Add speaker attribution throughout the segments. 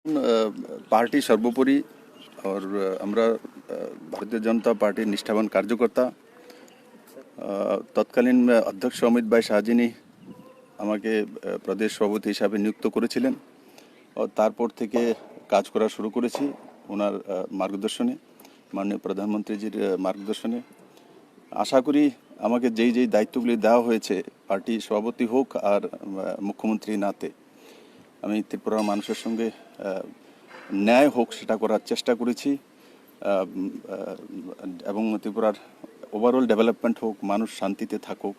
Speaker 1: party सर्वोपरि और আমরা भारतीय जनता पार्टी निष्ठावान कार्यकर्ता তৎকালীন অধ্যক্ষ অমিত ভাই শাহজিনী আমাকে প্রদেশ সভাপতি হিসাবে নিযুক্ত করেছিলেন ও তারপর থেকে কাজ করা শুরু করেছি ওনার মার্গদর্শনে মাননীয় প্রধানমন্ত্রীজির মার্গদর্শনে আশা করি আমাকে যেই দায়িত্বগুলি দেওয়া হয়েছে পার্টি সভাপতি হোক আর মুখ্যমন্ত্রী নাতে আমি ত্রিপুরার মানুষের সঙ্গে ন্যায় হোক সেটা করার চেষ্টা করেছি এবং ত্রিপুরার ওভারঅল ডেভেলপমেন্ট হোক মানুষ শান্তিতে থাকুক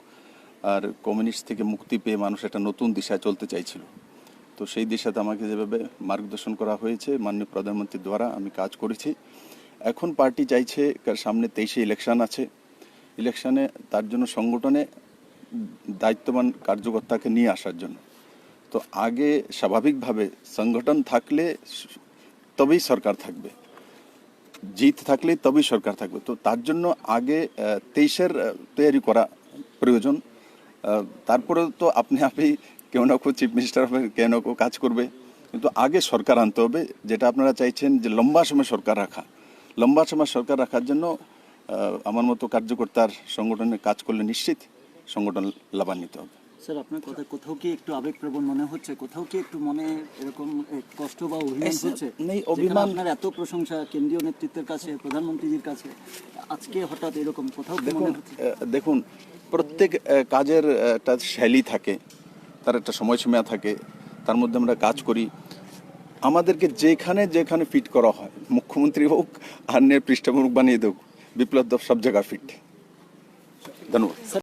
Speaker 1: আর কমিউনিস্ট থেকে মুক্তি পেয়ে মানুষ একটা নতুন দিশায় চলতে চাইছিল তো সেই দিশাতে আমাকে যেভাবে মার্গদর্শন করা হয়েছে মাননীয় প্রধানমন্ত্রীর দ্বারা আমি কাজ করেছি এখন পার্টি চাইছে সামনে 23-এ ইলেকশন আছে ইলেকশনে তার জন্য সংগঠনে দায়িত্ববান কার্যকর্তাকে নিয়ে আসার জন্য তো আগে স্বাভাবিকভাবে সংগঠন থাকলে তবেই সরকার থাকবে জিত থাকলে তবেই সরকার থাকবে তো তার জন্য আগে 23-এর তৈরি করা প্রয়োজন তারপরে তো আপনি কেউ না কেউ চিফ মিনিস্টার হবে কেউ না কেউ কাজ করবে কিন্তু আগে সরকার আনতে হবে যেটা আপনারা চাইছেন যে লম্বা সময় সরকার রাখার জন্য আমার মতো কার্যকর্তার সংগঠনে কাজ করলে নিশ্চিত সংগঠন লাভান্বিত হবে
Speaker 2: স্যার আপনার কথা কোথাও কি একটু আবেগপ্রবণ মনে হচ্ছে কোথাও কি একটু মনে এরকম কষ্ট বা অভিমান হচ্ছে
Speaker 1: নেই অভিমান
Speaker 2: আপনার এত প্রশংসা কেন্দ্রীয় নেতৃত্বের কাছে প্রধানমন্ত্রীজির কাছে আজকে হঠাৎ এরকম কোথাও কি মনে হচ্ছে
Speaker 1: দেখুন প্রত্যেক কাজের একটা শৈলী থাকে তার একটা সময়সীমা থাকে তার মধ্যে আমরা কাজ করি আমাদেরকে যেখানে ফিট করা হয় মুখ্যমন্ত্রী হোক আর পৃষ্ঠপোষক বানিয়ে দেব বিপ্লব সব জায়গায় ফিট ধন্যবাদ